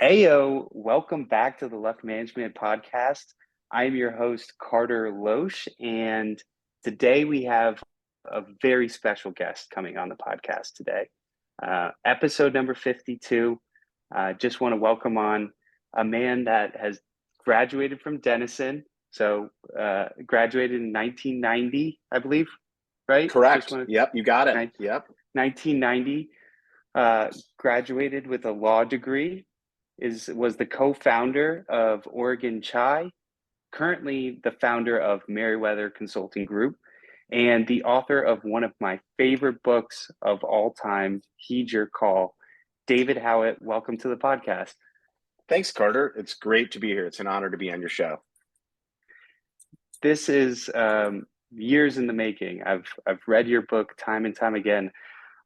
Ayo, welcome back to the Luck Management Podcast. I'm your host, Carter Loesch, and today we have a very special guest coming on the podcast today. Episode number 52. Just want to welcome on a man that has graduated from Denison. So graduated in 1990, I believe, right? Correct. Yep, you got it. Yep. 1990, graduated with a law degree. Was the co-founder of Oregon Chai, currently the founder of Meriwether Consulting Group, and the author of one of my favorite books of all time, Heed Your Call. David Howitt, welcome to the podcast. Thanks, Carter. It's great to be here. It's an honor to be on your show. This is years in the making. I've read your book time and time again.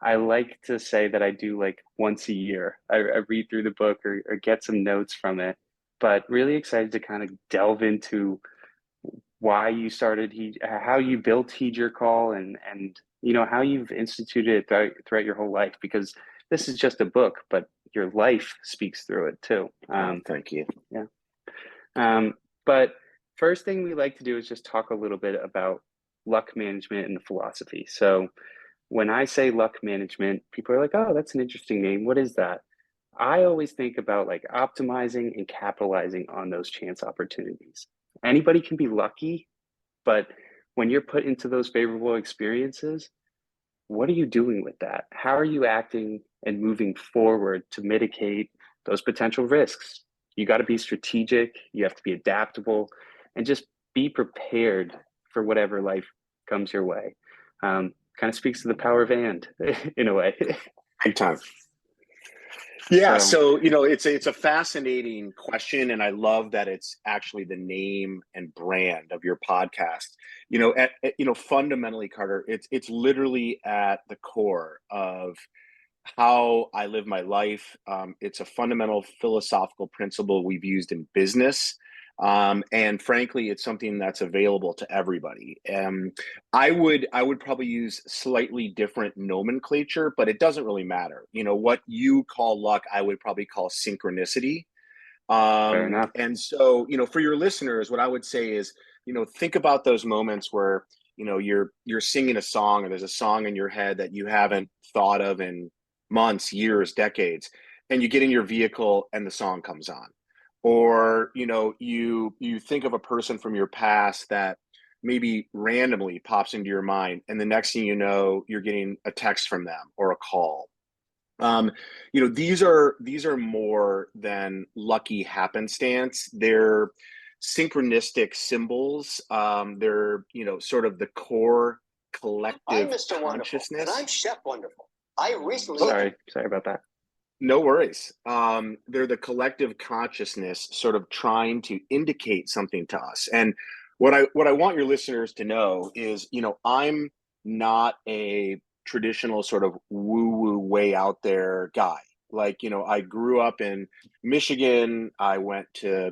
I like to say that I do like once a year. I read through the book or get some notes from it, but really excited to kind of delve into why you started, how you built Heed Your Call, and how you've instituted it throughout your whole life, because this is just a book, but your life speaks through it too. Thank you. Yeah. But first thing we like to do is just talk a little bit about luck management and the philosophy. So when I say luck management, people are like, oh, that's an interesting name. What is that? I always think about like optimizing and capitalizing on those chance opportunities. Anybody can be lucky, but when you're put into those favorable experiences, what are you doing with that? How are you acting and moving forward to mitigate those potential risks? You got to be strategic, you have to be adaptable, and just be prepared for whatever life comes your way. Kind of speaks to the power of and in a way. Big time. Yeah, so it's a fascinating question, and I love that it's actually the name and brand of your podcast. Fundamentally, Carter, it's literally at the core of how I live my life. It's a fundamental philosophical principle we've used in business. And frankly, it's something that's available to everybody. I would probably use slightly different nomenclature, but it doesn't really matter. What you call luck, I would probably call synchronicity. Fair enough. And so, for your listeners, what I would say is, think about those moments where, you're singing a song, or there's a song in your head that you haven't thought of in months, years, decades, and you get in your vehicle and the song comes on. Or you think of a person from your past that maybe randomly pops into your mind, and the next thing you know, you're getting a text from them or a call. These are more than lucky happenstance. They're synchronistic symbols. They're sort of the core collective I'm Mr. consciousness. Wonderful, and I'm Chef Wonderful. I recently sorry about that. No worries. They're the collective consciousness sort of trying to indicate something to us. And what I want your listeners to know is, I'm not a traditional sort of woo-woo way out there guy. Like, I grew up in Michigan. I went to,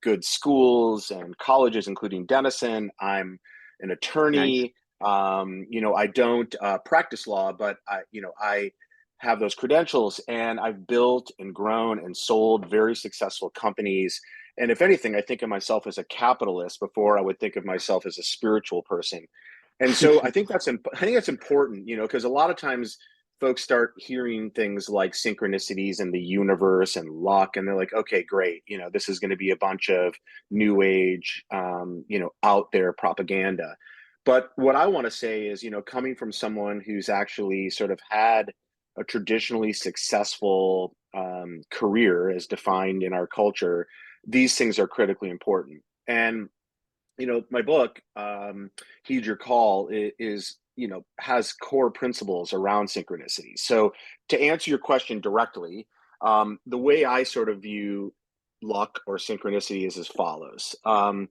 good schools and colleges, including Denison. I'm an attorney. Nice. I don't practice law, but I have those credentials, and I've built and grown and sold very successful companies. And if anything, I think of myself as a capitalist before I would think of myself as a spiritual person. And so I think that's important, because a lot of times folks start hearing things like synchronicities in the universe and luck, and they're like, okay, great. This is going to be a bunch of new age, out there propaganda. But what I want to say is, coming from someone who's actually sort of had a traditionally successful career as defined in our culture, these things are critically important. And, my book, Heed Your Call, is has core principles around synchronicity. So to answer your question directly, the way I sort of view luck or synchronicity is as follows. I'll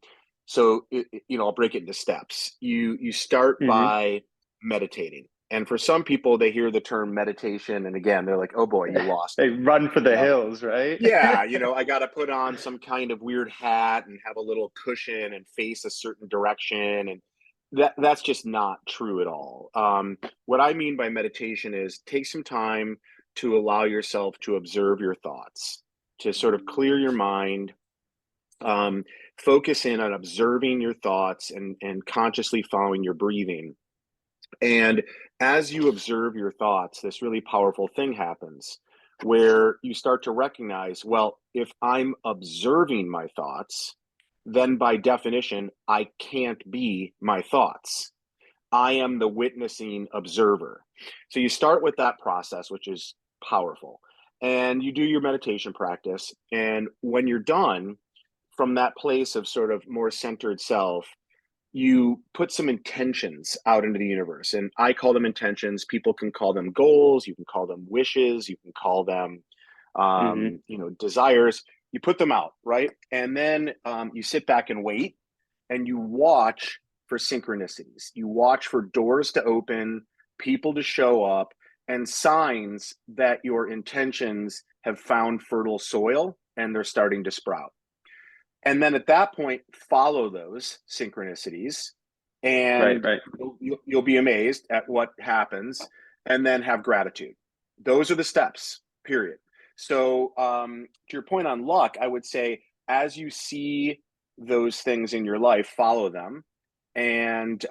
break it into steps. You start by meditating. And for some people, they hear the term meditation, and again, they're like, oh boy, you lost. They run for the hills, right? Yeah, I got to put on some kind of weird hat and have a little cushion and face a certain direction. And that's just not true at all. What I mean by meditation is take some time to allow yourself to observe your thoughts, to sort of clear your mind, focus in on observing your thoughts and consciously following your breathing. And as you observe your thoughts, this really powerful thing happens where you start to recognize, well, if I'm observing my thoughts, then by definition, I can't be my thoughts. I am the witnessing observer. So you start with that process, which is powerful. And you do your meditation practice. And when you're done, from that place of sort of more centered self, you put some intentions out into the universe. And I call them intentions. People can call them goals. You can call them wishes. You can call them, Hmm. desires. You put them out, right? And then you sit back and wait, and you watch for synchronicities. You watch for doors to open, people to show up, and signs that your intentions have found fertile soil and they're starting to sprout. And then at that point, follow those synchronicities, Right, and right. you'll be amazed at what happens, and then have gratitude. Those are the steps, period. So to your point on luck, I would say as you see those things in your life, follow them, and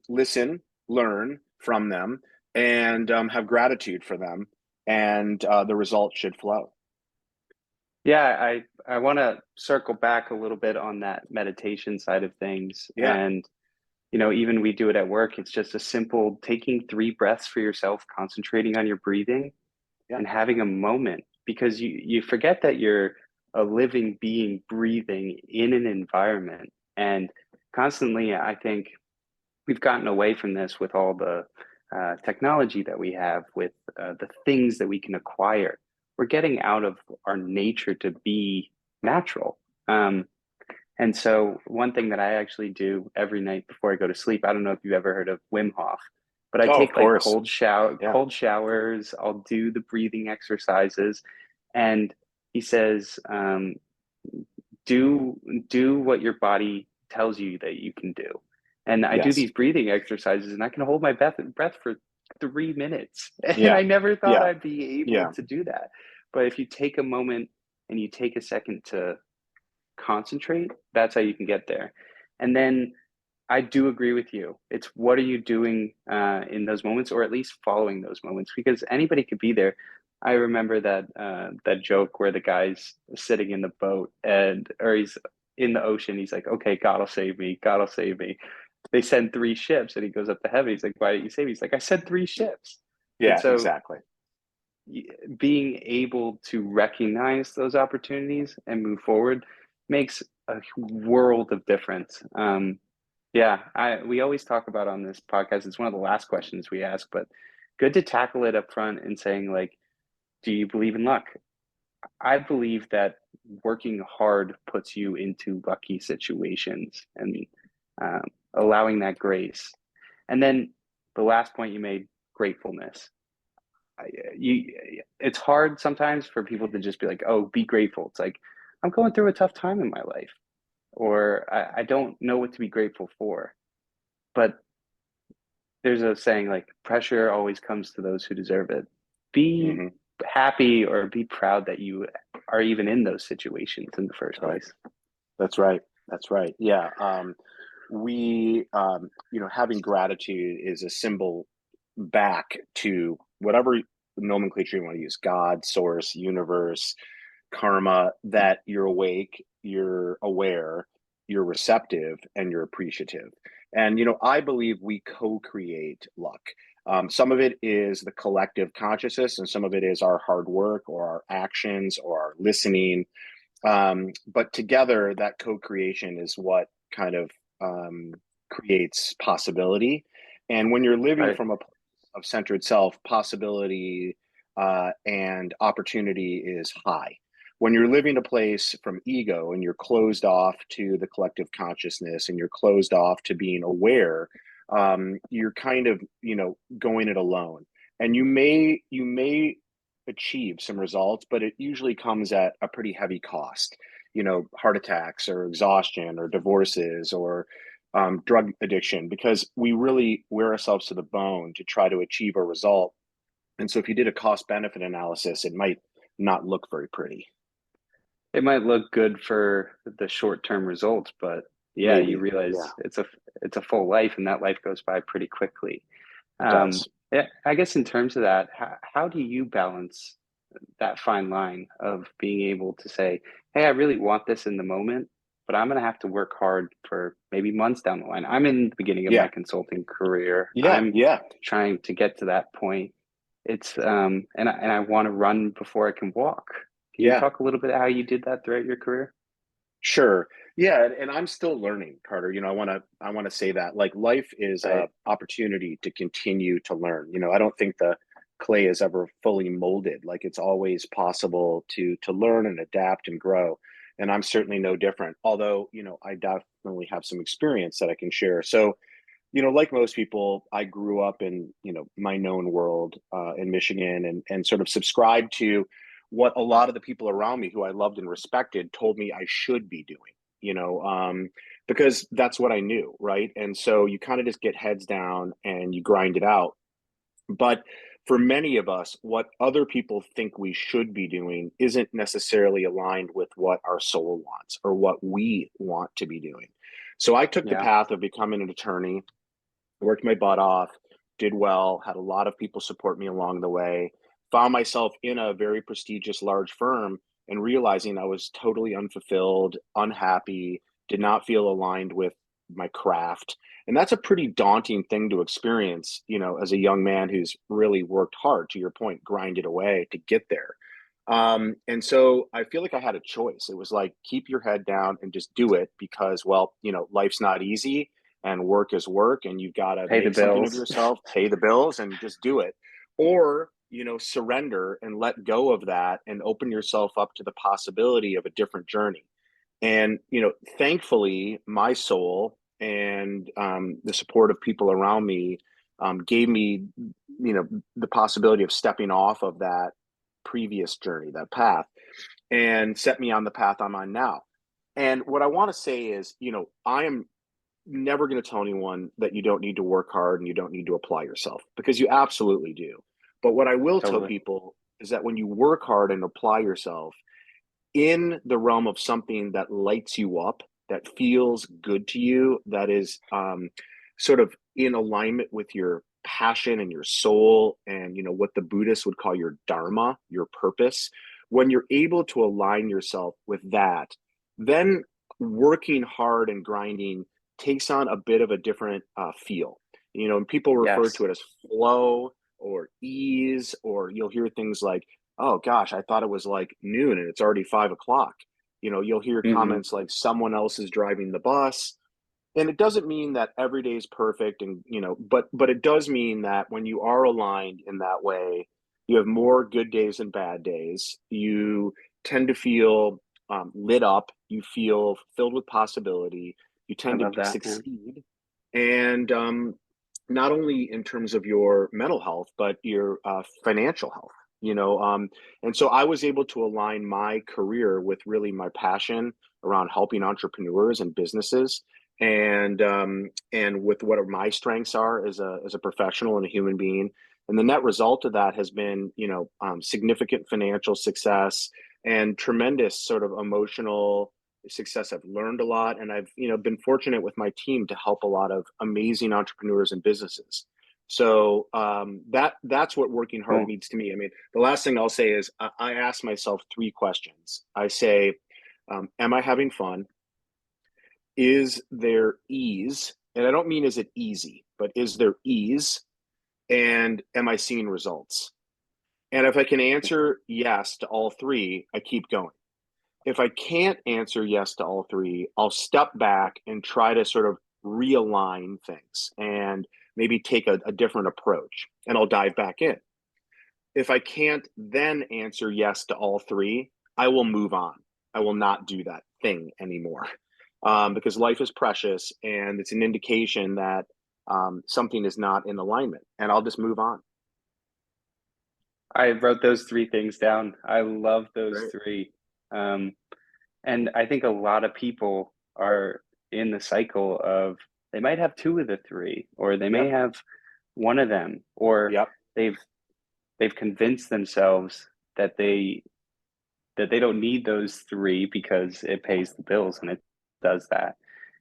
listen, learn from them, and have gratitude for them, and the results should flow. Yeah, I want to circle back a little bit on that meditation side of things. Yeah, And, even we do it at work. It's just a simple taking 3 breaths for yourself, concentrating on your breathing yeah, and having a moment because you forget that you're a living being breathing in an environment. And constantly, I think we've gotten away from this with all the technology that we have, with the things that we can acquire. We're getting out of our nature to be natural. Um, and so, one thing that I actually do every night before I go to sleep, I don't know if you've ever heard of Wim Hof, but I oh, of take like course. Yeah. cold showers. I'll do the breathing exercises, and he says, do do what your body tells you that you can do. And I do Yes. these breathing exercises and I can hold my breath for 3 minutes. And Yeah. I never thought Yeah. I'd be able Yeah. to do that. But if you take a moment and you take a second to concentrate, that's how you can get there. And then I do agree with you. It's what are you doing in those moments, or at least following those moments, because anybody could be there. I remember that joke where the guy's sitting in the boat or he's in the ocean. He's like, "Okay, God will save me. God will save me." They send 3 ships, and he goes up to heaven. He's like, "Why didn't you save me?" He's like, "I sent 3 ships." And Yeah, so exactly. being able to recognize those opportunities and move forward makes a world of difference. Yeah, we always talk about on this podcast. It's one of the last questions we ask, but good to tackle it up front and saying like, do you believe in luck? I believe that working hard puts you into lucky situations and um, allowing that grace. And then the last point you made, gratefulness. It's hard sometimes for people to just be like, oh, be grateful. It's like, I'm going through a tough time in my life, or I don't know what to be grateful for. But there's a saying like pressure always comes to those who deserve it. Be Hmm. happy or be proud that you are even in those situations in the first Right. place. That's right. That's right. Yeah. Having gratitude is a symbol back to whatever nomenclature you want to use: God, source, universe, karma, that you're awake, you're aware, you're receptive, and you're appreciative. And, I believe we co create luck. Some of it is the collective consciousness, and some of it is our hard work or our actions or our listening. But together, that co creation is what kind of creates possibility. And when you're living Right. from a place of centered self, possibility and opportunity is high. When you're living a place from ego and you're closed off to the collective consciousness and you're closed off to being aware, you're kind of, going it alone. And you may achieve some results, but it usually comes at a pretty heavy cost. Heart attacks or exhaustion or divorces or drug addiction, because we really wear ourselves to the bone to try to achieve a result. And so if you did a cost benefit analysis, it might not look very pretty. it might look good for the short-term results, but yeah, you Maybe. realize Yeah, it's a full life, and that life goes by pretty quickly. it does. Yeah, I guess in terms of that, how do you balance that fine line of being able to say, hey, I really want this in the moment, but I'm going to have to work hard for maybe months down the line. I'm in the beginning of my Yeah. consulting career. Yeah. I'm Yeah. trying to get to that point. It's and I want to run before I can walk. Can you Yeah. talk a little bit how you did that throughout your career? Sure. Yeah, and I'm still learning, Carter. I want to say that like life is Right. a opportunity to continue to learn. I don't think the clay is ever fully molded. Like it's always possible to learn and adapt and grow. And I'm certainly no different. Although, I definitely have some experience that I can share. So, like most people, I grew up in, my known world in Michigan and sort of subscribed to what a lot of the people around me who I loved and respected told me I should be doing, because that's what I knew, right? And so you kind of just get heads down and you grind it out. But for many of us, what other people think we should be doing isn't necessarily aligned with what our soul wants or what we want to be doing. So I took the Yeah. path of becoming an attorney, worked my butt off, did well, had a lot of people support me along the way, found myself in a very prestigious large firm and realizing I was totally unfulfilled, unhappy, did not feel aligned with my craft. And that's a pretty daunting thing to experience, as a young man who's really worked hard, to your point, grinded away to get there. And so I feel like I had a choice. It was like, keep your head down and just do it because, well, life's not easy and work is work and you've got to Pay the make something of bills. yourself, pay the bills and just do it. Or, surrender and let go of that and open yourself up to the possibility of a different journey. And, thankfully, my soul and the support of people around me gave me, the possibility of stepping off of that previous journey, that path, and set me on the path I'm on now. And what I want to say is, I am never going to tell anyone that you don't need to work hard and you don't need to apply yourself because you absolutely do. But what I will tell Totally. people is that when you work hard and apply yourself in the realm of something that lights you up, that feels good to you, that is sort of in alignment with your passion and your soul and what the Buddhists would call your dharma, your purpose, when you're able to align yourself with that, then working hard and grinding takes on a bit of a different feel. And people refer Yes. to it as flow or ease, or you'll hear things like, oh gosh, I thought it was like noon and it's already 5 o'clock. You'll hear Hmm. comments like someone else is driving the bus. And it doesn't mean that every day is perfect. And, but it does mean that when you are aligned in that way, you have more good days than bad days. You tend to feel lit up. You feel filled with possibility. You I tend to love that, man. succeed. And not only in terms of your mental health, but your financial health. And so I was able to align my career with really my passion around helping entrepreneurs and businesses, and with what my strengths are as a professional and a human being. And the net result of that has been, significant financial success and tremendous sort of emotional success. I've learned a lot, and I've been fortunate with my team to help a lot of amazing entrepreneurs and businesses. So that's what working hard Cool. means to me. I mean, the last thing I'll say is I ask myself three questions. I say, am I having fun? Is there ease? And I don't mean is it easy, but is there ease? And am I seeing results? And if I can answer yes to all three, I keep going. If I can't answer yes to all three, I'll step back and try to sort of realign things and maybe take a different approach, and I'll dive back in. If I can't then answer yes to all three, I will move on. I will not do that thing anymore, because life is precious and it's an indication that something is not in alignment, and I'll just move on. I wrote those three things down. I love those Right. three. Um, and I think a lot of people are in the cycle of they might have two of the three, or they may Yep. have one of them, or Yep. they've they've convinced themselves that that they don't need those three because it pays the bills and it does that.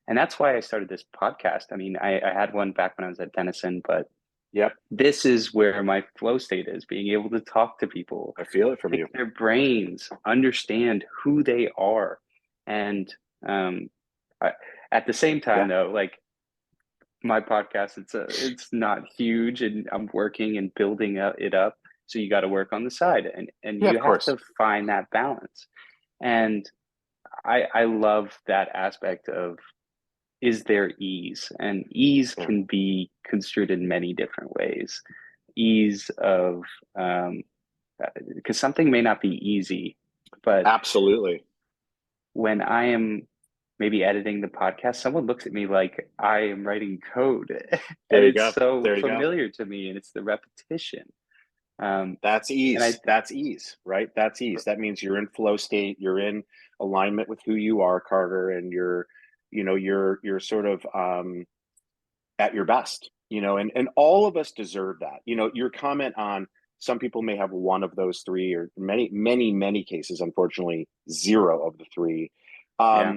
And that's why I started this podcast. I mean, I had one back when I was at Denison, but Yep. this is where my flow state is, being able to talk to people, I feel it from you. pick their brains, understand who they are. And um, at the same time, Yeah. though, like my podcast, it's not huge, and I'm working and building it up. So you got to work on the side, and Yeah, you of have course. to find that balance. And I love that aspect of, is there ease? And ease Yeah. can be construed in many different ways. Ease of because something may not be easy, but Absolutely. when I am maybe editing the podcast, someone looks at me like I am writing code, and There you it's go. so There you go. familiar to me, and it's the repetition. Um, That's and I ease. That's ease, right? That's ease. That means you're in flow state. You're in alignment with who you are, Carter, and you're sort of at your best, and all of us deserve that. Your comment on some people may have one of those three, or many, many, many cases, unfortunately, zero of the three. yeah,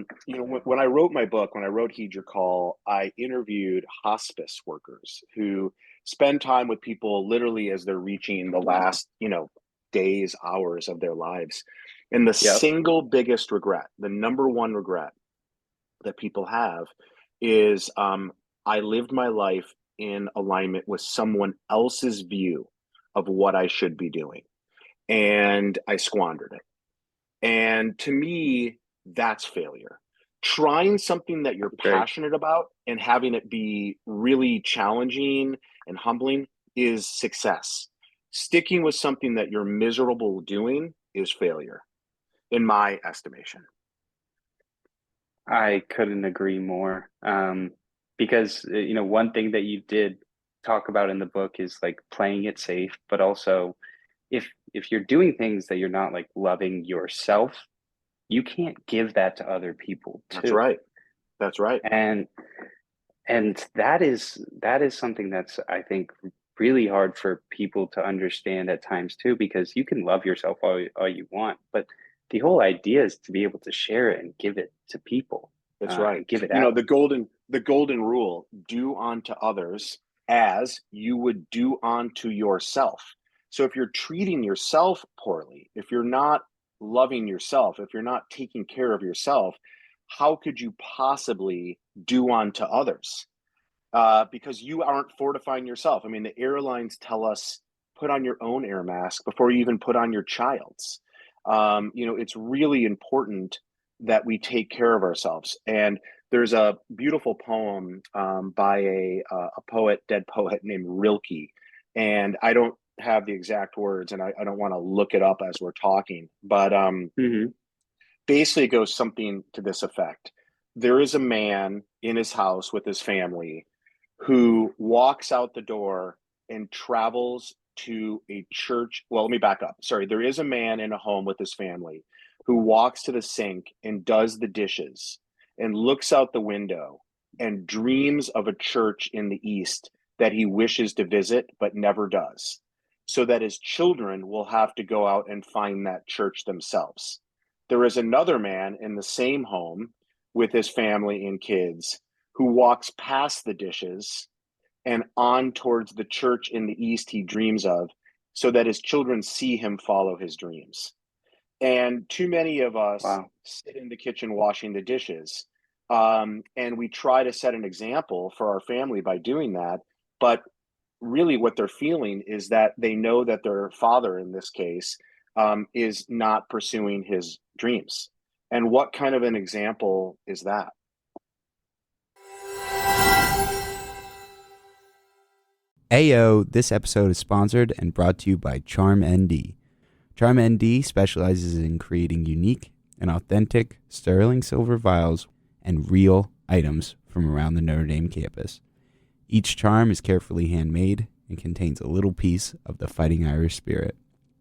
When I wrote my book, when I wrote Heed Your Call, I interviewed hospice workers who spend time with people literally as they're reaching the last, days, hours of their lives. And the yep, single biggest regret, the number one regret that people have is I lived my life in alignment with someone else's view of what I should be doing, and I squandered it. And to me, that's failure. Trying something that you're great. passionate about and having it be really challenging and humbling is success. Sticking with something that you're miserable doing is failure, in my estimation. I couldn't agree more. Because one thing that you did talk about in the book is like playing it safe, but also if you're doing things that you're not like loving yourself, you can't give that to other people That's too. right. That's right. And that is something that's, I think, really hard for people to understand at times too, because you can love yourself all you want, but the whole idea is to be able to share it and give it to people, That's right. and give it out. The golden rule: do unto others as you would do unto yourself. So if you're treating yourself poorly, if you're not loving yourself, if you're not taking care of yourself, how could you possibly do unto others? Because you aren't fortifying yourself. I mean, the airlines tell us put on your own air mask before you even put on your child's. It's really important that we take care of ourselves. And there's a beautiful poem by a poet, dead poet named Rilke. And I don't have the exact words, and I don't want to look it up as we're talking, but Hmm. basically it goes something to this effect. There is a man in his house with his family who walks out the door and travels to a church. Well, let me back up. Sorry. There is a man in a home with his family who walks to the sink and does the dishes and looks out the window and dreams of a church in the East that he wishes to visit but never does, so that his children will have to go out and find that church themselves. There is another man in the same home with his family and kids who walks past the dishes and on towards the church in the East he dreams of, so that his children see him follow his dreams. And too many of us Wow. sit in the kitchen washing the dishes. And we try to set an example for our family by doing that. But really, what they're feeling is that they know that their father, in this case, is not pursuing his dreams. And what kind of an example is that? Ayo, this episode is sponsored and brought to you by CharmND. CharmND specializes in creating unique and authentic sterling silver vials and real items from around the Notre Dame campus. Each charm is carefully handmade and contains a little piece of the Fighting Irish spirit.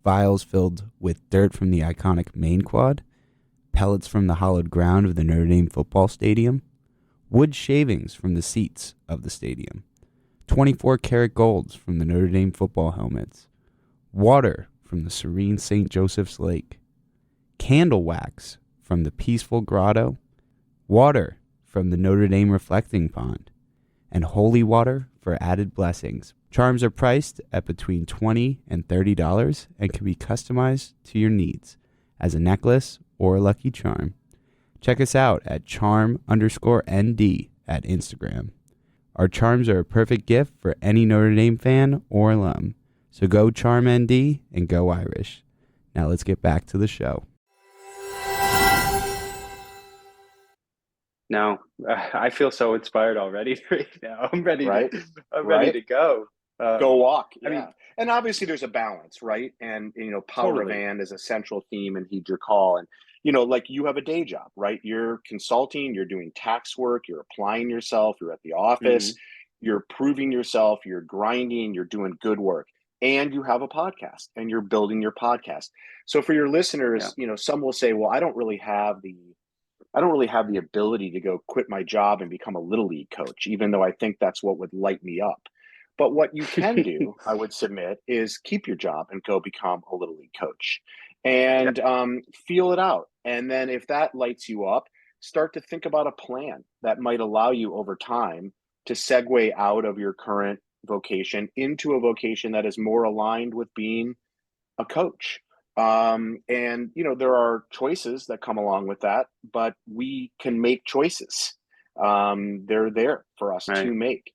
Vials filled with dirt from the iconic main quad, pellets from the hollowed ground of the Notre Dame football stadium, wood shavings from the seats of the stadium, 24-karat golds from the Notre Dame football helmets, water from the serene St. Joseph's Lake, candle wax from the peaceful grotto, water from the Notre Dame reflecting pond, and holy water for added blessings. Charms are priced at between $20 and $30 and can be customized to your needs as a necklace or a lucky charm. Check us out at charm_ND at Instagram. Our charms are a perfect gift for any Notre Dame fan or alum. So go Charm ND and go Irish. Now let's get back to the show. No, I feel so inspired already right now. I'm ready Right? to go. Go walk. I Yeah. mean, And obviously there's a balance, right? And, power of totally. and is a central theme and heed your call. And, like you have a day job, right? You're consulting, you're doing tax work, you're applying yourself, you're at the office, Mhm. you're proving yourself, you're grinding, you're doing good work. And you have a podcast and you're building your podcast. So for your Yeah. listeners, some will say, well, I don't really have the ability to go quit my job and become a little league coach, even though I think that's what would light me up. But what you can do, I would submit, is keep your job and go become a little league coach Yeah. and feel it out. And then if that lights you up, start to think about a plan that might allow you over time to segue out of your current vocation into a vocation that is more aligned with being a coach. And there are choices that come along with that, but we can make choices. They're there for us Right. to make.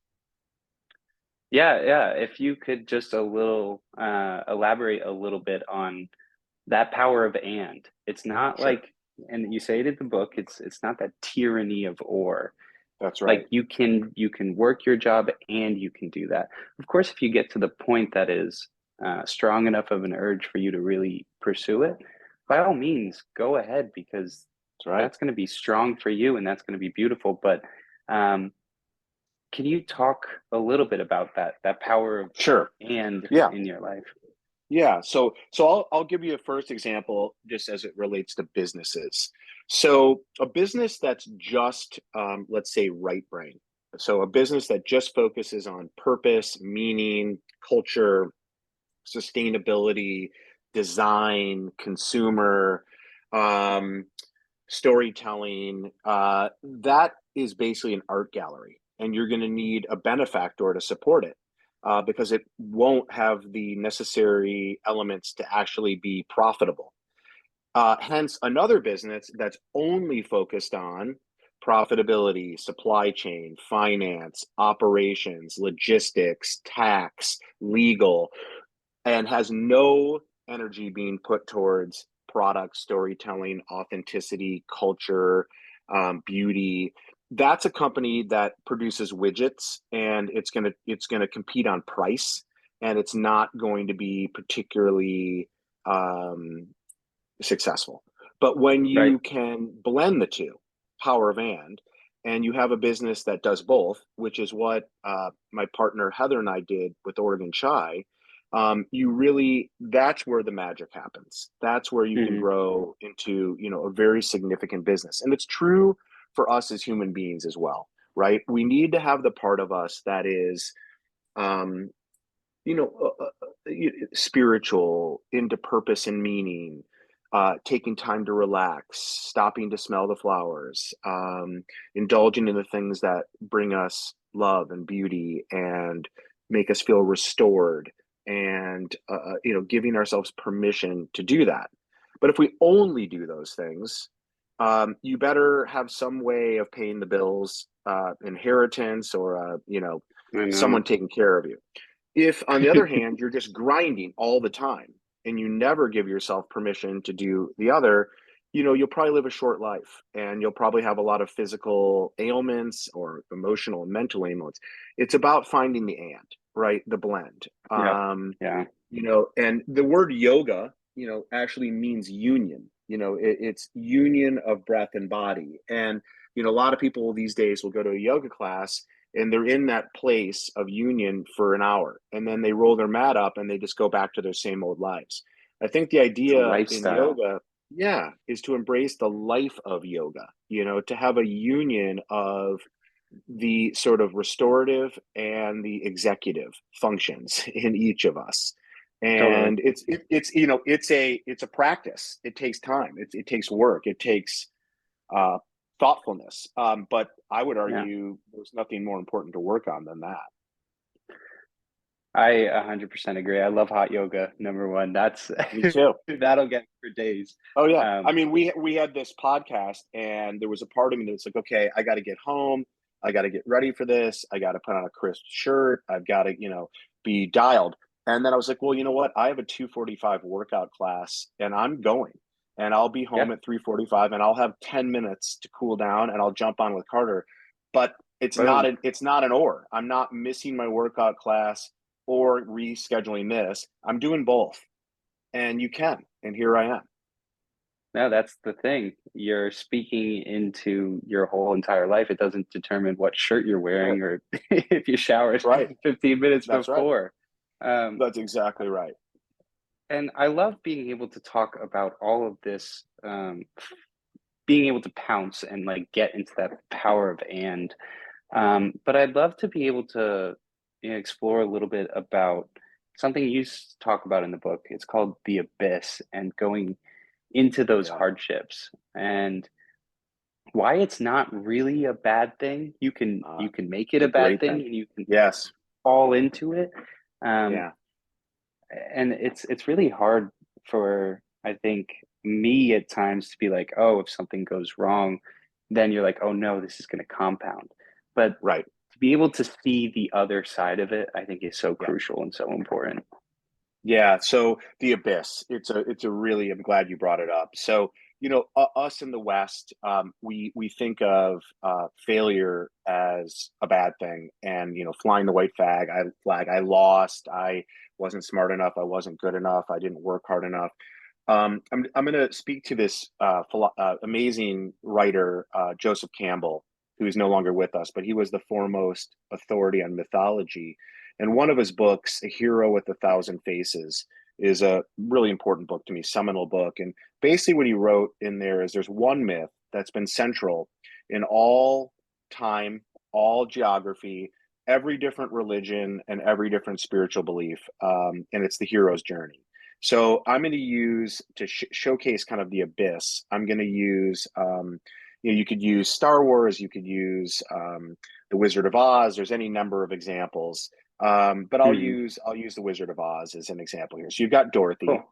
Yeah. If you could just elaborate a little bit on that power of and. It's not Sure. like, and you say it in the book, it's not that tyranny of or. That's Like right. you can work your job and you can do that. Of course, if you get to the point that is strong enough of an urge for you to really pursue it, by all means, go ahead because That's right. that's going to be strong for you and that's going to be beautiful. But um, can you talk a little bit about that power of Sure. and Yeah. in your life? Yeah. So I'll give you a first example just as it relates to businesses. So a business that's just let's say right brain. So a business that just focuses on purpose, meaning, culture, sustainability, design, consumer, um, storytelling. That is basically an art gallery, and you're going to need a benefactor to support it because it won't have the necessary elements to actually be profitable. Hence, another business that's only focused on profitability, supply chain, finance, operations, logistics, tax, legal, and has no energy being put towards product storytelling, authenticity, culture, beauty. That's a company that produces widgets, and it's gonna compete on price, and it's not going to be particularly um, successful. But when Right. you can blend the two, power of and you have a business that does both, which is what my partner Heather and I did with Oregon Chai, that's where the magic happens. That's where you can Mhm. grow into, a very significant business. And it's true for us as human beings as well, right? We need to have the part of us that is, um, spiritual, into purpose and meaning, taking time to relax, stopping to smell the flowers, indulging in the things that bring us love and beauty and make us feel restored, and giving ourselves permission to do that. But if we only do those things, you better have some way of paying the bills, inheritance, or I know. someone taking care of you. If, on the other hand, you're just grinding all the time and you never give yourself permission to do the other, you'll probably live a short life, and you'll probably have a lot of physical ailments or emotional and mental ailments. It's about finding the and, right? The blend. Yeah. Yeah. And the word yoga, actually means union. It's union of breath and body. And, a lot of people these days will go to a yoga class and they're in that place of union for an hour, and then they roll their mat up and they just go back to their same old lives. I think the It's a idea in lifestyle. yoga, yeah, is to embrace the life of yoga, to have a union of the sort of restorative and the executive functions in each of us. Totally. And it's a practice. It takes time. It takes work. It takes uh, thoughtfulness. But I would Yeah. argue there's nothing more important to work on than that. I 100% agree. I love hot yoga, number one. That's Me too. that'll get me for days. Oh yeah. I Um, mean, we had this podcast, and there was a part of me that's like, okay, I got to get home. I got to get ready for this. I got to put on a crisp shirt. I've got to, be dialed. And then I was like, well, you know what? I have a 2:45 workout class, and I'm going. And I'll be yeah, home at 3:45, and I'll have 10 minutes to cool down, and I'll jump on with Carter. But boom. it's not an or. I'm not missing my workout class or rescheduling this. I'm doing both. And you can. And here I am. No, that's the thing. You're speaking into your whole entire life. It doesn't determine what shirt you're That's right. wearing or if you showered That's right. 15 minutes That's right. before. Um, That's exactly right. and I love being able to talk about all of this, being able to pounce and like get into that power of and. But I'd love to be able to explore a little bit about something you talk about in the book. It's called the abyss and going into those Yeah. hardships and why it's not really a bad thing. You can make it It's a a bad great thing thing. and you can Yes. fall into it. Um, Yeah. and it's really hard for I think me at times to be like, oh, if something goes wrong, then you're like, oh no, this is going to compound. But Right. to be able to see the other side of it, I think is so Yeah. crucial and so important. Yeah. So the abyss, it's a really, I'm glad you brought it up. So, us in the West, we think of failure as a bad thing, and, flying the white flag, I lost, I wasn't smart enough, I wasn't good enough, I didn't work hard enough. I'm going to speak to this amazing writer, Joseph Campbell, who is no longer with us, but he was the foremost authority on mythology. And one of his books, A Hero with a Thousand Faces, is a really important book to me, seminal book. And basically, what he wrote in there is there's one myth that's been central in all time, all geography, every different religion, and every different spiritual belief. And it's the hero's journey. So I'm going to use to showcase kind of the abyss. I'm going to use, you could use Star Wars, you could use the Wizard of Oz. There's any number of examples, but Mhm. I'll use the Wizard of Oz as an example here. So you've got Dorothy. Cool.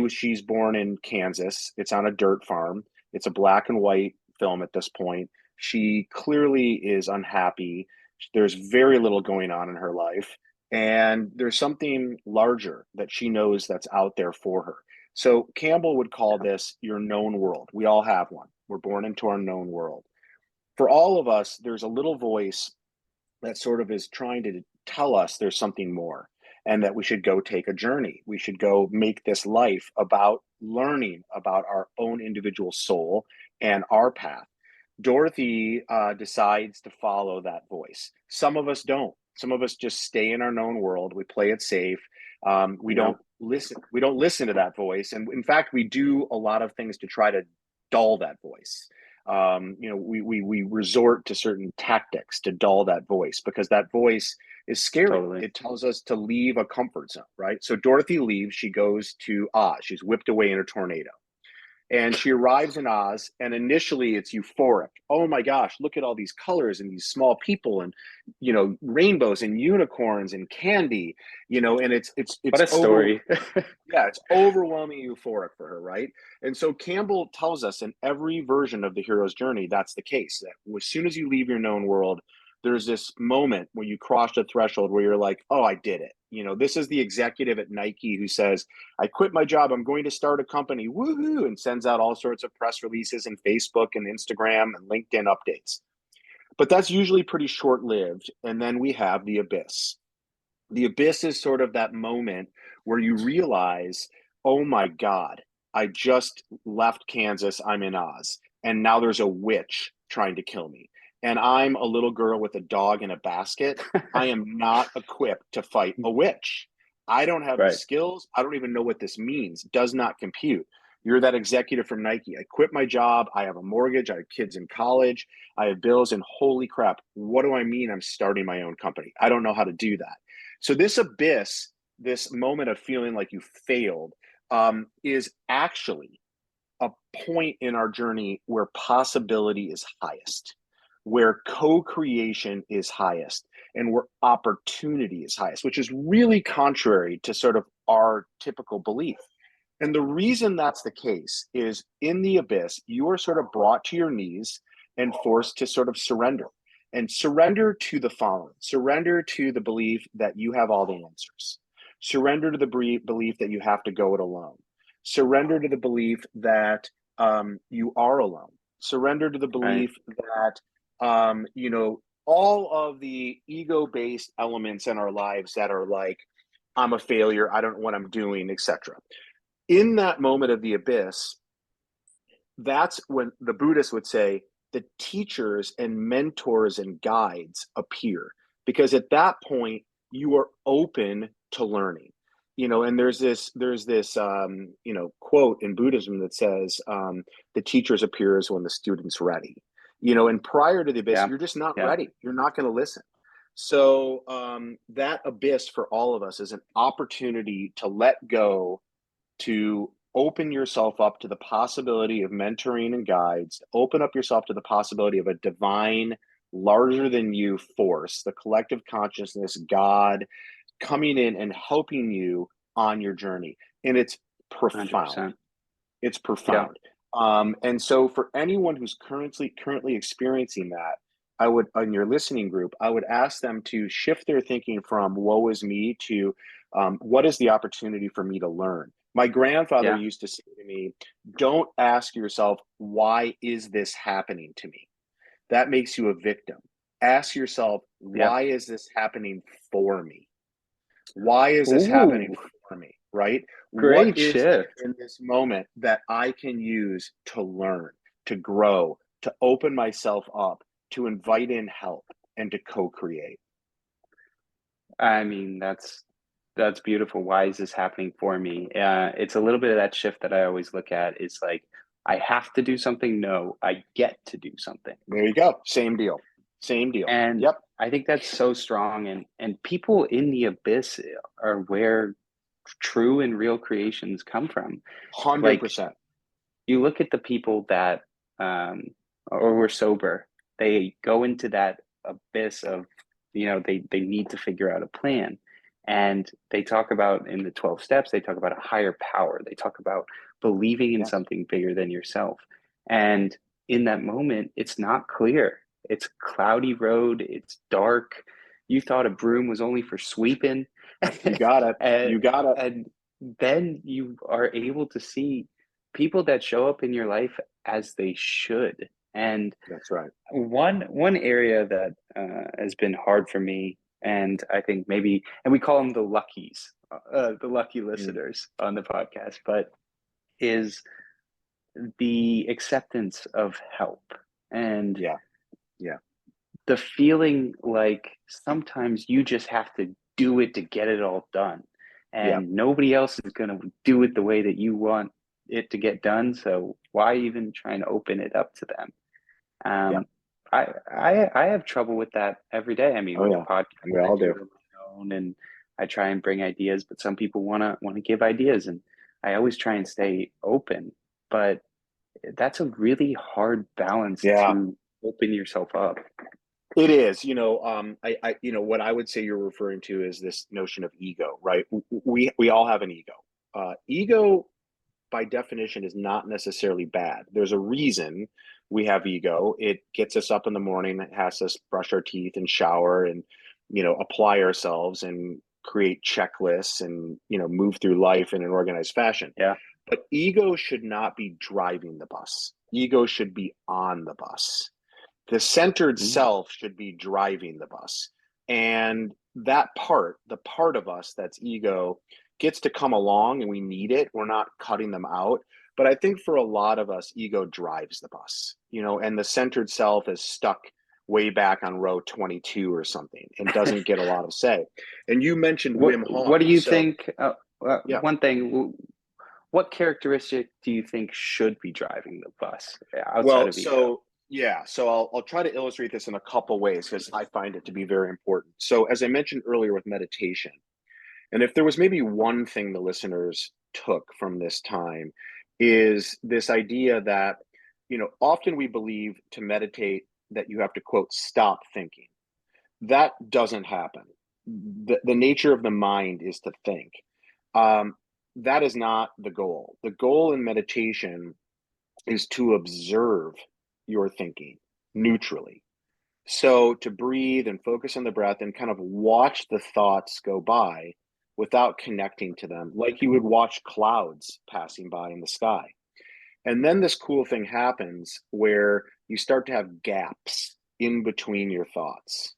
She's born in Kansas. It's on a dirt farm. It's a black and white film at this point. She clearly is unhappy. There's very little going on in her life, and there's something larger that she knows that's out there for her. So Campbell would call this your known world. We all have one. We're born into our known world. For all of us, there's a little voice that sort of is trying to tell us there's something more, and that we should go take a journey. We should go make this life about learning about our own individual soul and our path. Dorothy decides to follow that voice. Some of us don't. Some of us just stay in our known world. We play it safe. We Yeah, don't listen. We don't listen to that voice, and in fact, we do a lot of things to try to dull that voice. We resort to certain tactics to dull that voice because that voice is scary. totally. It tells us to leave a comfort zone, right? So Dorothy leaves. She goes to Oz. She's whipped away in a tornado. And she arrives in Oz, and initially it's euphoric. Oh my gosh, look at all these colors and these small people, and rainbows and unicorns and candy, and What it's a over. story. Yeah, it's overwhelming euphoric for her, right? And so Campbell tells us in every version of the hero's journey that's the case. That as soon as you leave your known world, there's this moment where you cross a threshold where you're like, oh, I did it. This is the executive at Nike who says, I quit my job. I'm going to start a company. Woohoo! And sends out all sorts of press releases and Facebook and Instagram and LinkedIn updates. But that's usually pretty short lived. And then we have the abyss. The abyss is sort of that moment where you realize, oh my God, I just left Kansas. I'm in Oz. And now there's a witch trying to kill me. And I'm a little girl with a dog in a basket. I am not equipped to fight a witch. I don't have the Right. skills. I don't even know what this means. Does not compute. You're that executive from Nike. I quit my job. I have a mortgage. I have kids in college. I have bills. And holy crap, what do I mean I'm starting my own company? I don't know how to do that. So this abyss this moment of feeling like you failed, is actually a point in our journey where possibility is highest, where co-creation is highest, and where opportunity is highest, which is really contrary to sort of our typical belief. And the reason that's the case is in the abyss, you are sort of brought to your knees and forced to sort of surrender, and surrender to the following: surrender to the belief that you have all the answers, surrender to the belief that you have to go it alone, surrender to the belief that you are alone, surrender to the Right. belief that, all of the ego-based elements in our lives that are like, I'm a failure, I don't know what I'm doing, etc. In that moment of the abyss, that's when the Buddhists would say the teachers and mentors and guides appear, because at that point you are open to learning. And there's this quote in Buddhism that says, the teachers appears when the student's ready. And prior to the abyss, Yeah. you're just not Yeah. ready. You're not going to listen. So that abyss for all of us is an opportunity to let go, to open yourself up to the possibility of mentoring and guides, open up yourself to the possibility of a divine, larger than you force, the collective consciousness, God, coming in and helping you on your journey. And it's profound. 100%. It's Yeah. profound. And so for anyone who's currently experiencing that, I would, in your listening group, I would ask them to shift their thinking from woe is me to what is the opportunity for me to learn? My grandfather Yeah. used to say to me, don't ask yourself, why is this happening to me? That makes you a victim. Ask yourself, Yeah. why is this happening for me? Why is this happening Ooh, for me? Right? What great is there shift. in this moment that I can use to learn, to grow, to open myself up, to invite in help, and to co-create? I mean, that's beautiful. Why is this happening for me? It's a little bit of that shift that I always look at. It's like, I have to do something. No, I get to do something. There you go. Same deal. Same deal. And Yep. I think that's so strong. And people in the abyss are where true and real creations come from. Like, 100%. you look at the people that or were sober, they go into that abyss of, they need to figure out a plan. And they talk about, in the 12 steps, they talk about a higher power. They talk about believing in Yes. something bigger than yourself. And in that moment, it's not clear. It's a cloudy road, it's dark. You thought a broom was only for sweeping. You got it. and You got it. and then you are able to see people that show up in your life as they should. And That's right. one area that has been hard for me, and I think maybe, and we call them the luckies, the lucky Mm. listeners on the podcast, but is the acceptance of help, and Yeah. Yeah. the feeling like sometimes you just have to do it to get it all done, Yeah. and nobody else is going to do it the way that you want it to get done. So why even try and open it up to them? Yeah. Um, I have trouble with that every day. I mean, Oh with the yeah. podcast, We I all do do. it on my own, and I try and bring ideas. But some people wanna give ideas, and I always try and stay open. But that's a really hard balance Yeah. to open yourself up. It is, what I would say you're referring to is this notion of ego, right? We all have an ego. Ego, by definition, is not necessarily bad. There's a reason we have ego. It gets us up in the morning, it has us brush our teeth and shower and, apply ourselves and create checklists and, move through life in an organized fashion. Yeah. But ego should not be driving the bus. Ego should be on the bus. The centered Mm. self should be driving the bus. And that part, the part of us that's ego, gets to come along and we need it. We're not cutting them out. But I think for a lot of us, ego drives the bus, and the centered self is stuck way back on row 22 or something and doesn't get a lot of say. And you mentioned What Wim What Hof. do you So, think? yeah. One thing. What characteristic do you think should be driving the bus outside Well, of ego? so I'll try to illustrate this in a couple ways because I find it to be very important. So as I mentioned earlier with meditation, And if there was maybe one thing the listeners took from this time, is this idea that, often we believe to meditate that you have to, quote, stop thinking. That doesn't happen. The nature of the mind is to think. That is not the goal. The goal in meditation is to observe your thinking neutrally. So to breathe and focus on the breath and kind of watch the thoughts go by without connecting to them, like you would watch clouds passing by in the sky. And then this cool thing happens where you start to have gaps in between your thoughts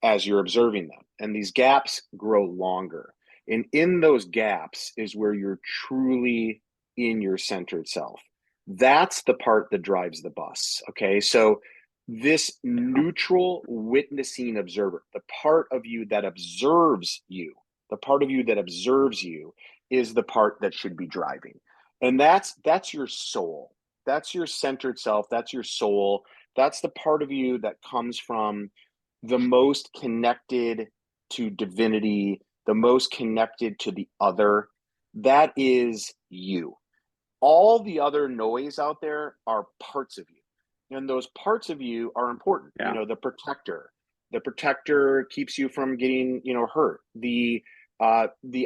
as you're observing them. And these gaps grow longer. And in those gaps is where you're truly in your centered self. That's the part that drives the bus. Okay. So this neutral witnessing observer, the part of you that observes you, is the part that should be driving. And that's your soul. That's your centered self. That's your soul. That's the part of you that comes from the most connected to divinity, the most connected to the other. That is you. All the other noise out there are parts of you. And those parts of you are important. Yeah. The protector keeps you from getting, hurt. The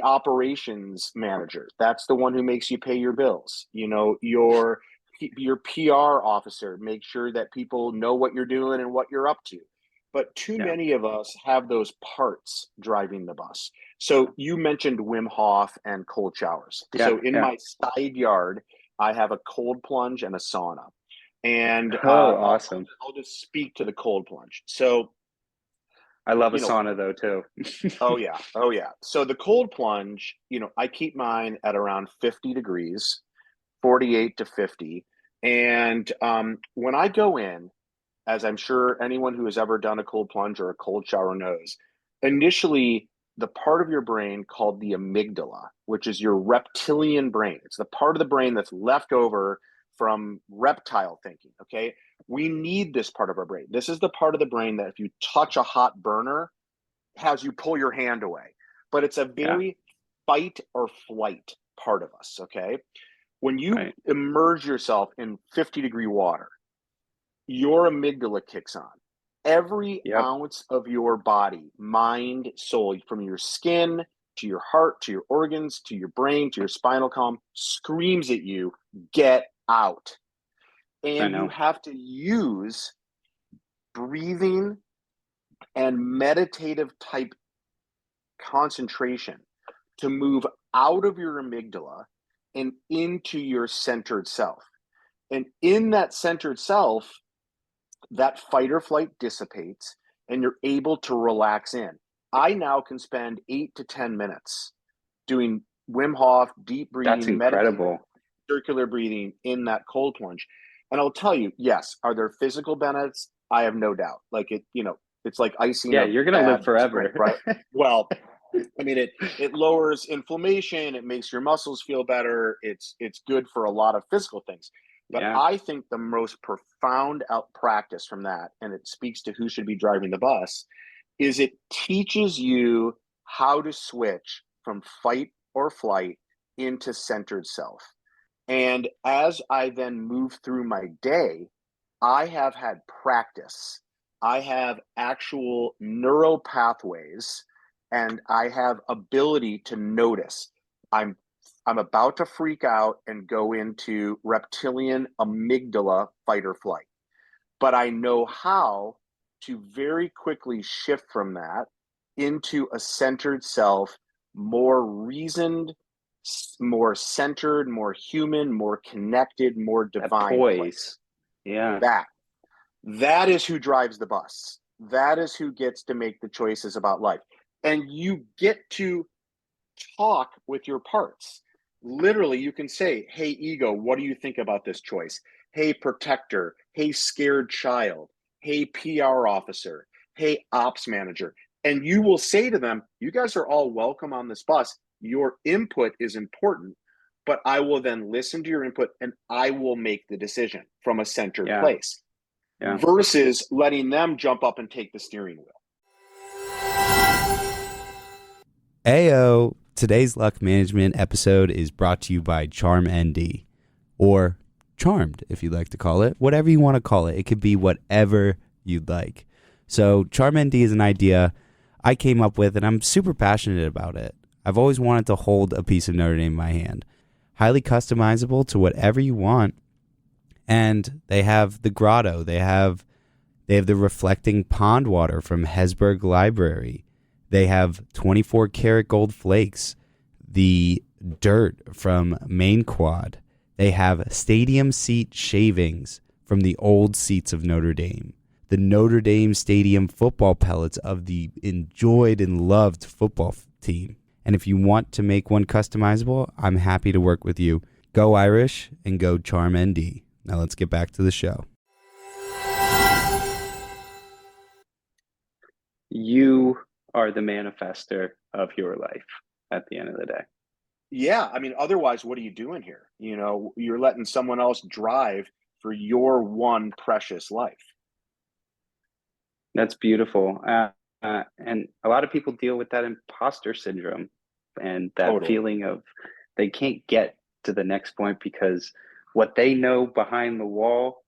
operations manager, that's the one who makes you pay your bills. Your PR officer makes sure that people know what you're doing and what you're up to. But too many of us have those parts driving the bus. So you mentioned Wim Hof and cold showers. So in my side yard, I have a cold plunge and a sauna. And awesome. I'll just speak to the cold plunge. So I love a sauna though too. Oh yeah. So the cold plunge, I keep mine at around 50 degrees, 48 to 50. And when I go in, as I'm sure anyone who has ever done a cold plunge or a cold shower knows, initially the part of your brain called the amygdala, which is your reptilian brain. It's the part of the brain that's left over from reptile thinking. Okay. We need this part of our brain. This is the part of the brain that if you touch a hot burner, has you pull your hand away. But it's a very fight or flight part of us. Okay. When you immerse yourself in 50-degree water, your amygdala kicks on. Every ounce of your body, mind, soul, from your skin to your heart, to your organs, to your brain, to your spinal column, screams at you, get out. And you have to use breathing and meditative type concentration to move out of your amygdala and into your centered self. And in that centered self, that fight or flight dissipates and you're able to relax in. I now can spend 8 to 10 minutes doing Wim Hof, deep breathing, That's incredible. Circular breathing in that cold plunge. And I'll tell you, yes, are there physical benefits? I have no doubt. Like it's like icing. Yeah, you're going to live forever. Right? Well, I mean, it lowers inflammation. It makes your muscles feel better. It's good for a lot of physical things. But I think the most profound out practice from that, and it speaks to who should be driving the bus, is it teaches you how to switch from fight or flight into centered self. And as I then move through my day, I have had practice. I have actual neural pathways, and I have ability to notice. I'm about to freak out and go into reptilian amygdala fight or flight. But I know how to very quickly shift from that into a centered self, more reasoned, more centered, more human, more connected, more divine place. Yeah. That is who drives the bus. That is who gets to make the choices about life. And you get to talk with your parts. Literally, you can say, hey, ego, what do you think about this choice? Hey, protector. Hey, scared child. Hey, PR officer. Hey, ops manager. And you will say to them, you guys are all welcome on this bus. Your input is important, but I will then listen to your input and I will make the decision from a centered place versus letting them jump up and take the steering wheel. Ayo, today's luck management episode is brought to you by Charm ND, or Charmed, if you'd like to call it, whatever you want to call it. It could be whatever you'd like. So Charm ND is an idea I came up with, and I'm super passionate about it. I've always wanted to hold a piece of Notre Dame in my hand. Highly customizable to whatever you want. And they have the grotto. They have the reflecting pond water from Hesburgh Library. They have 24 karat gold flakes, the dirt from Main Quad. They have stadium seat shavings from the old seats of Notre Dame. The Notre Dame Stadium football pellets of the enjoyed and loved football team. And if you want to make one customizable, I'm happy to work with you. Go Irish and go Charm ND. Now let's get back to the show. You are the manifester of your life at the end of the day. Yeah, I mean, otherwise, what are you doing here? You know, you're letting someone else drive for your one precious life. That's beautiful. And a lot of people deal with that imposter syndrome and that Totally. feeling of they can't get to the next point because what they know behind the wall,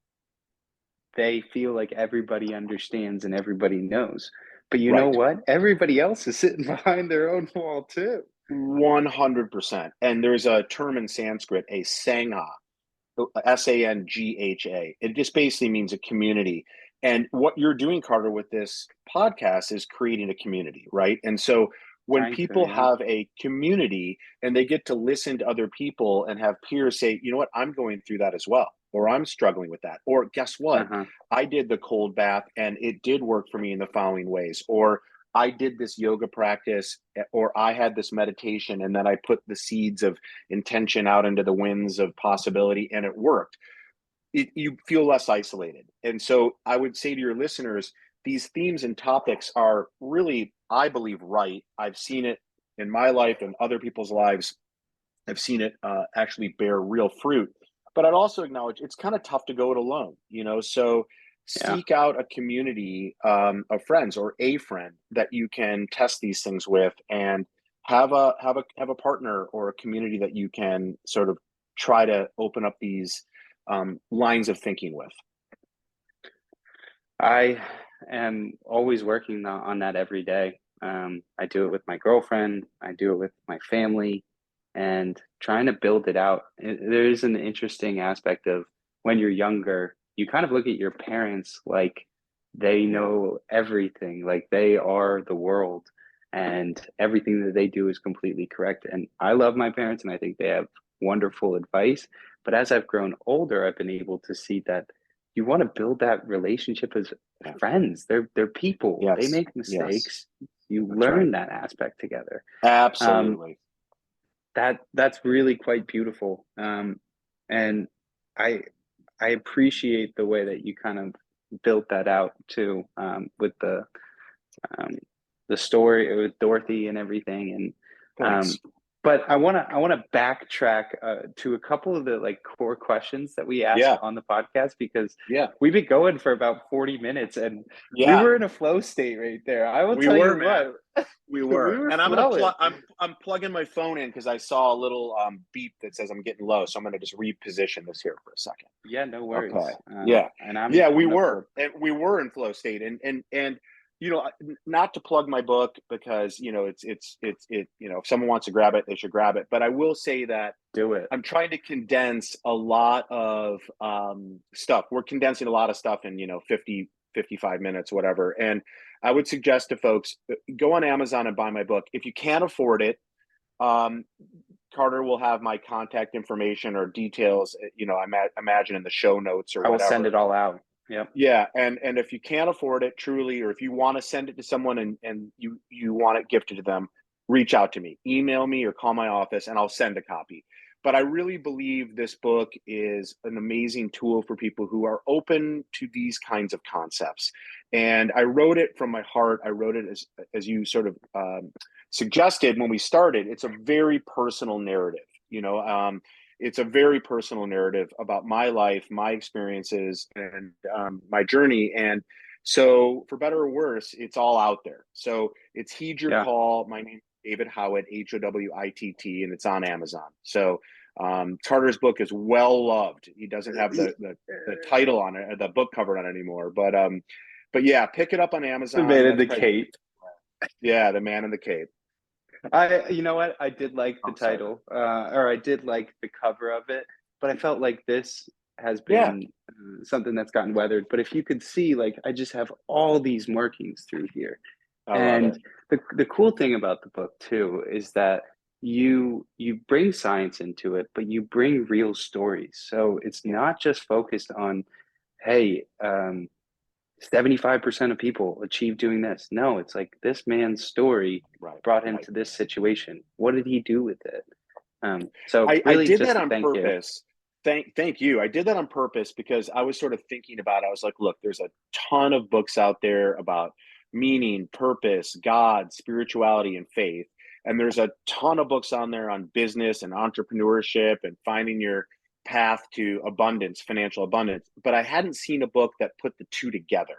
they feel like everybody understands and everybody knows. But you know Right. what? Everybody else is sitting behind their own wall too. 100%. And there's a term in Sanskrit, a sangha, Sangha. It just basically means a community. And what you're doing, Carter, with this podcast is creating a community, right? And so when Trying to, people yeah. have a community and they get to listen to other people and have peers say, you know what, I'm going through that as well, or I'm struggling with that, or guess what, Uh-huh. I did the cold bath and it did work for me in the following ways, or I did this yoga practice, or I had this meditation and then I put the seeds of intention out into the winds of possibility and it worked. You feel less isolated. And so I would say to your listeners, these themes and topics are really, I believe, right. I've seen it in my life and other people's lives. I've seen it actually bear real fruit. But I'd also acknowledge it's kind of tough to go it alone, you know? So Yeah. seek out a community of friends or a friend that you can test these things with, and have a partner or a community that you can sort of try to open up these lines of thinking with. I am always working on that every day. I do it with my girlfriend, I do it with my family, and trying to build it out. There is an interesting aspect of when you're younger, you kind of look at your parents like they know everything, like they are the world, and everything that they do is completely correct. And I love my parents, and I think they have wonderful advice. But as I've grown older, I've been able to see that you want to build that relationship as Yeah. friends. They're people. They Yes. make Yes. mistakes. You That's learn right. that aspect together. Absolutely. That's really quite beautiful. And I I appreciate the way that you kind of built that out too, with um, the story with Dorothy and everything. And Thanks. but I wanna backtrack to a couple of the like core questions that we ask Yeah. on the podcast because Yeah. we've been going for about 40 minutes and we Yeah. were in a flow state right there. I will We tell were, you man. what, We we were. were And I'm gonna flowing. plug I'm plugging my phone in because I saw a little beep that says I'm getting low. So I'm gonna just reposition this here for a second. Yeah, no worries. Okay. Yeah. And I'm Yeah, we coming up were. for And we were in flow state. And you know, not to plug my book because, you know, you know, if someone wants to grab it, they should grab it. But I will say that do it. I'm trying to condense a lot of stuff. We're condensing a lot of stuff in, you know, 50, 55 minutes, whatever. And I would suggest to folks, go on Amazon and buy my book. If you can't afford it, um, Carter will have my contact information or details, you know, I imagine in the show notes or I will send whatever. it all out. Yep. Yeah, and if you can't afford it truly, or if you want to send it to someone and you want it gifted to them, reach out to me, email me, or call my office, and I'll send a copy. But I really believe this book is an amazing tool for people who are open to these kinds of concepts. And I wrote it from my heart. I wrote it as you sort of suggested when we started. It's a very personal narrative. You know, it's a very personal narrative about my life, my experiences, and my journey. And so, for better or worse, it's all out there. So it's Heed Your Yeah. Call. David Howitt, Howitt, and it's on Amazon. So Carter's book is well loved. He doesn't have the title on it, the book cover on it anymore, but yeah, pick it up on The Amazon. Man in the Cape. Yeah, The Man in the Cape. You know what? I did like the title, or I did like the cover of it, but I felt like this has Yeah, been something that's gotten weathered. But if you could see, like, I just have all these markings through here. I love it. And the cool thing about the book too is that you bring science into it, but you bring real stories. So it's not just focused on, hey, 75% of people achieve doing this. No, it's like this man's story Right, brought him right. to this situation. What did he do with it? So I really did just that to on thank you. purpose. Thank you. I did that on purpose because I was sort of thinking about it. I was like, look, there's a ton of books out there about meaning, purpose, God, spirituality, and faith. And there's a ton of books on there on business and entrepreneurship and finding your path to abundance, financial abundance. But I hadn't seen a book that put the two together.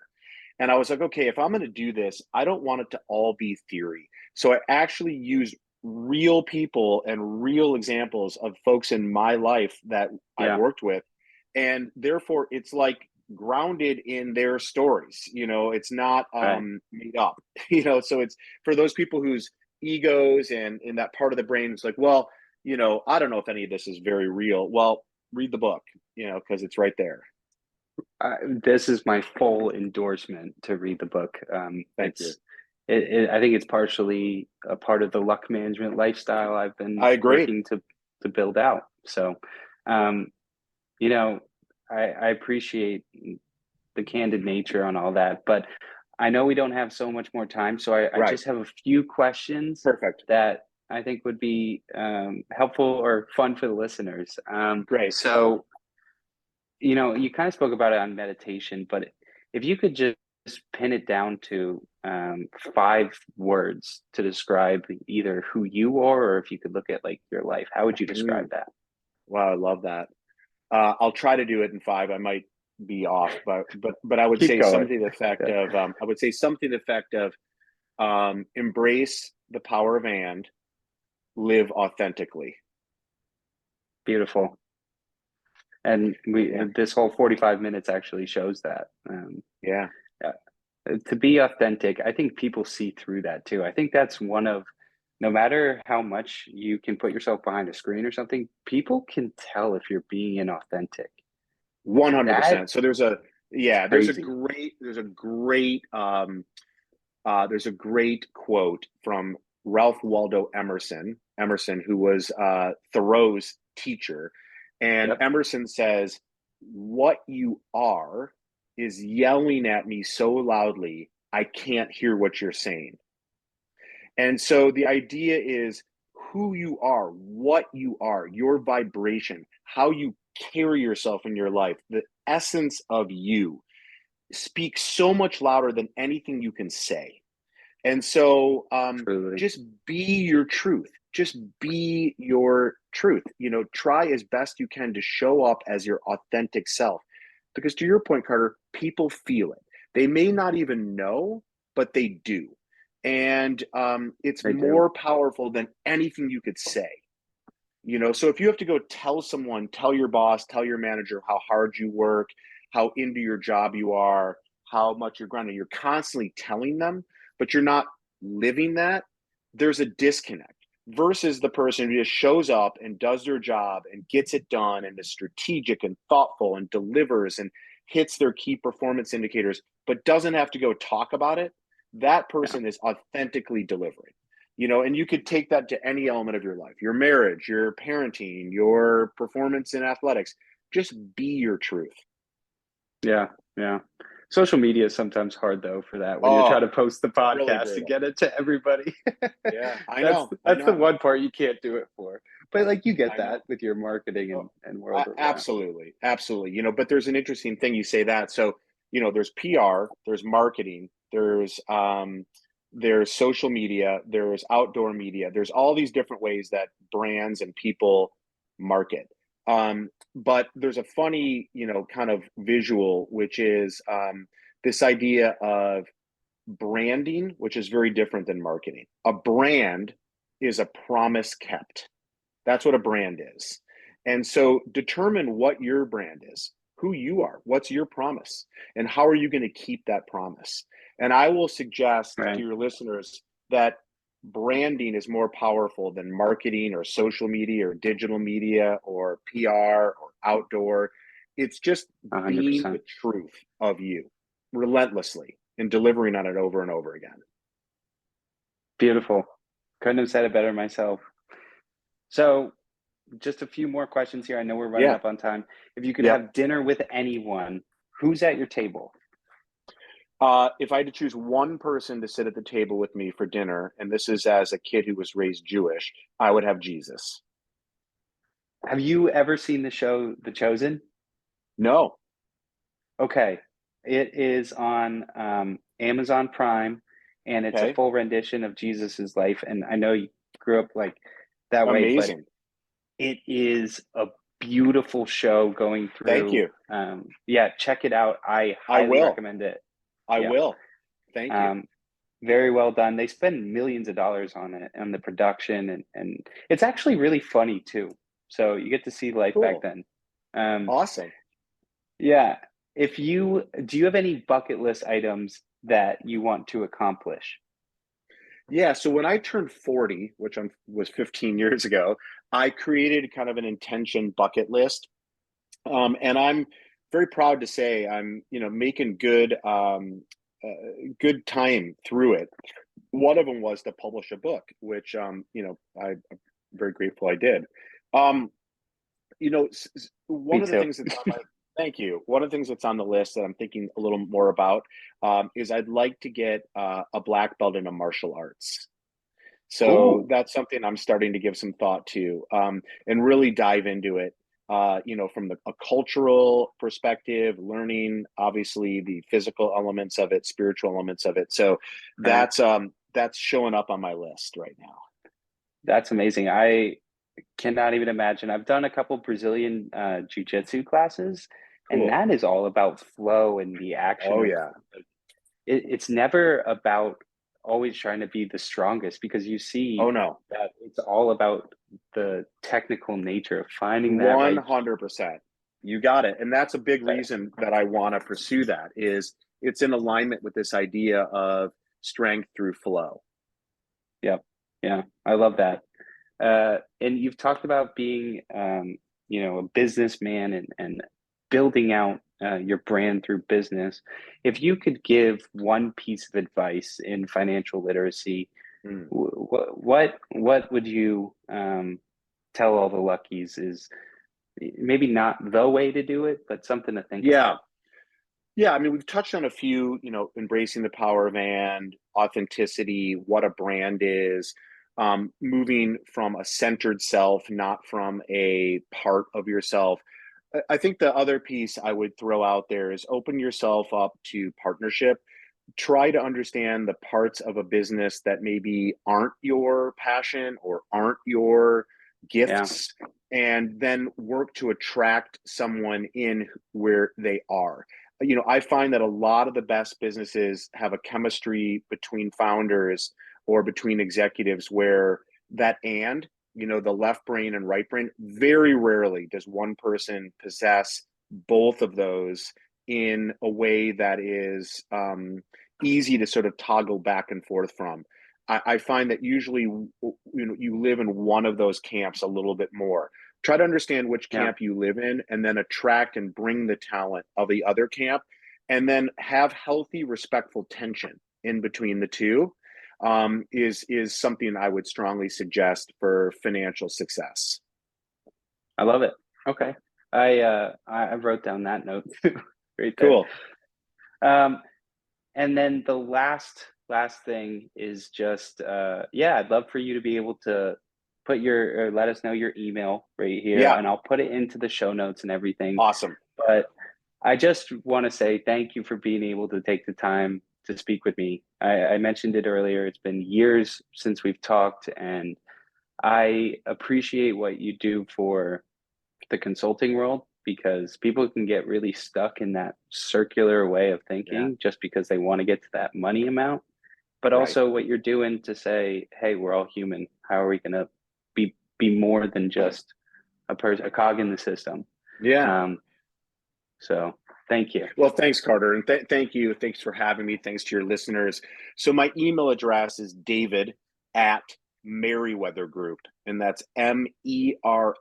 And I was like, okay, if I'm going to do this, I don't want it to all be theory. So I actually used real people and real examples of folks in my life that I've Yeah, worked with. And therefore, it's like grounded in their stories. It's not right. made up. So it's for those people whose egos and in that part of the brain is like, well, I don't know if any of this is very real. Well, read the book, because it's right there. This is my full endorsement to read the book. Thank you. I think it's partially a part of the luck management lifestyle I've been I agree. working to build out. So, um, you know, I appreciate the candid nature on all that, but I know we don't have so much more time. So I Right. just have a few questions Perfect. that I think would be helpful or fun for the listeners. Great. So, you kind of spoke about it on meditation, but if you could just pin it down to 5 words to describe either who you are, or if you could look at like your life, how would you describe Mm, that? wow, I love that. I'll try to do it in 5. I might be off, but I would Keep say going. something to the effect of embrace the power of and live authentically. Beautiful. And Yeah. this whole 45 minutes actually shows that. Yeah. Uh, to be authentic, I think people see through that too. I think that's one of, no matter how much you can put yourself behind a screen or something, people can tell if you're being inauthentic. That 100%. So is crazy. there's a great quote from Ralph Waldo Emerson, who was Thoreau's teacher. And Yep. Emerson says, what you are is yelling at me so loudly, I can't hear what you're saying. And so the idea is who you are, what you are, your vibration, how you carry yourself in your life, the essence of you speaks so much louder than anything you can say. And so Truly. just be your truth. Just be your truth. Try as best you can to show up as your authentic self. Because to your point, Carter, people feel it. They may not even know, but they do. And it's They do. more powerful than anything you could say. So if you have to go tell your boss, tell your manager how hard you work, how into your job you are, how much you're grinding, you're constantly telling them, but you're not living that, there's a disconnect versus the person who just shows up and does their job and gets it done and is strategic and thoughtful and delivers and hits their key performance indicators, but doesn't have to go talk about it. That Yeah. person is authentically delivering. And you could take that to any element of your life, your marriage, your parenting, your performance in athletics. Just be your truth. Yeah. Yeah. Social media is sometimes hard though for that when you're trying Oh, to post the really podcast and brutal. get it to everybody. Yeah, I That's know. I that's the know. one part you can't do it for. But like you get I that know. with your marketing Oh, and world. Yeah. absolutely. Absolutely. But there's an interesting thing you say that. So, there's PR, there's marketing, there's social media, there's outdoor media, there's all these different ways that brands and people market. But there's a funny, kind of visual, which is this idea of branding, which is very different than marketing. A brand is a promise kept. That's what a brand is. And so determine what your brand is, who you are, what's your promise, and how are you going to keep that promise? And I will suggest to Right. your listeners that branding is more powerful than marketing or social media or digital media or PR or outdoor. It's just being 100%. the truth of you relentlessly and delivering on it over and over again. Beautiful. Couldn't have said it better myself. So, just a few more questions here. I know we're running Yeah. up on time. If you could Yep. have dinner with anyone, who's at your table? If I had to choose one person to sit at the table with me for dinner, and this is as a kid who was raised Jewish, I would have Jesus. Have you ever seen the show The Chosen? No. Okay. It is on Amazon Prime, and it's a Okay. full rendition of Jesus's life. And I know you grew up like that way, but Amazing. it is a beautiful show going Thank through. you. Yeah, check it out. I I highly will. recommend it. I Yeah. will. Thank you. Very well done. They spend millions of dollars on it, on the production, and it's actually really funny too. So you get to see life back Cool. then. Um, Awesome. yeah. If you do you have any bucket list items that you want to accomplish? Yeah. So when I turned 40, which was 15 years ago, I created kind of an intention bucket list. And I'm very proud to say I'm, making good time through it. One of them was to publish a book, which, I'm very grateful I did. Um, Me one of the too. things that's on my thank you. One of the things that's on the list that I'm thinking a little more about is I'd like to get a black belt in a martial arts. So Ooh, that's something I'm starting to give some thought to and really dive into it. From a cultural perspective, learning obviously the physical elements of it, spiritual elements of it. So right. that's showing up on my list right now. That's amazing. I cannot even imagine. I've done a couple Brazilian jiu-jitsu classes, and Cool. that is all about flow and the action Oh of yeah. like, it's never about always trying to be the strongest because you see Oh no. that it's all about the technical nature of finding that right. 100%. You got it. And that's a big Right. reason that I want to pursue that is it's in alignment with this idea of strength through flow. Yep. Yeah, I love that. And you've talked about being, a businessman and building out your brand through business. If you could give one piece of advice in financial literacy, Mm. what would you tell all the luckies is maybe not the way to do it, but something to think Yeah. about. Yeah. I mean, we've touched on a few, embracing the power of and authenticity, what a brand is, moving from a centered self, not from a part of yourself. I think the other piece I would throw out there is open yourself up to partnership. Try to understand the parts of a business that maybe aren't your passion or aren't your Yeah, gifts, and then work to attract someone in where they are. I find that a lot of the best businesses have a chemistry between founders or between executives where the left brain and right brain, very rarely does one person possess both of those in a way that is easy to sort of toggle back and forth from. I find that usually you live in one of those camps a little bit more. Try to understand which yeah, camp you live in, and then attract and bring the talent of the other camp, and then have healthy, respectful tension in between the two. Is something I would strongly suggest for financial success. I love it. Okay, I wrote down that note right there. Cool. Um, And then the last thing is just yeah, I'd love for you to be able to put your or let us know your email right here Yeah. and I'll put it into the show notes and everything. Awesome. But I just want to say thank you for being able to take the time to speak with me. I mentioned it earlier. It's been years since we've talked, and I appreciate what you do for the consulting world because people can get really stuck in that circular way of Yeah. thinking just because they want to get to that money amount. but Right. also what you're doing to say, hey, we're all human. How are we going to be more than just a cog in the system? Yeah. So thank you. Well, thanks, Carter. And thank you. Thanks for having me. Thanks to your listeners. So my email address is David at Meriwether Group, and that's MERIWETHER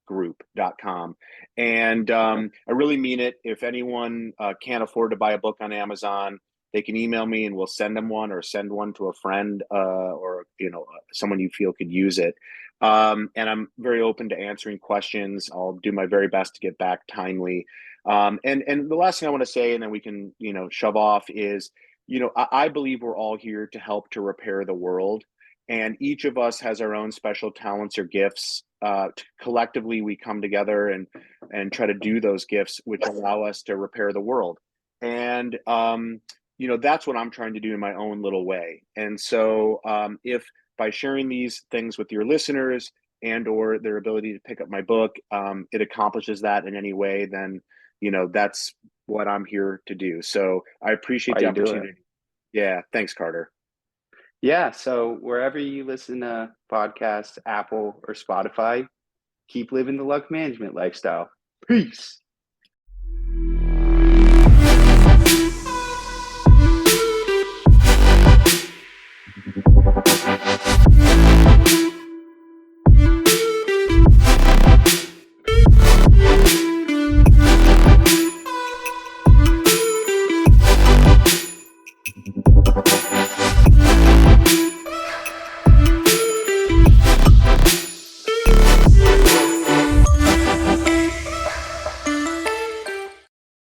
group.com. And I really mean it. If anyone can't afford to buy a book on Amazon, they can email me and we'll send them one, or send one to a friend, or someone you feel could use it. And I'm very open to answering questions. I'll do my very best to get back timely. And the last thing I want to say, and then we can shove off, is I believe we're all here to help to repair the world, and each of us has our own special talents or gifts. Collectively, we come together and try to do those gifts, which allow us to repair the world. And that's what I'm trying to do in my own little way. And so if by sharing these things with your listeners and or their ability to pick up my book, it accomplishes that in any way, then that's what I'm here to do. So I appreciate Why the you do it. opportunity. Yeah, thanks, Carter. Yeah, so wherever you listen to podcasts, Apple or Spotify, keep living the luck management lifestyle. Peace.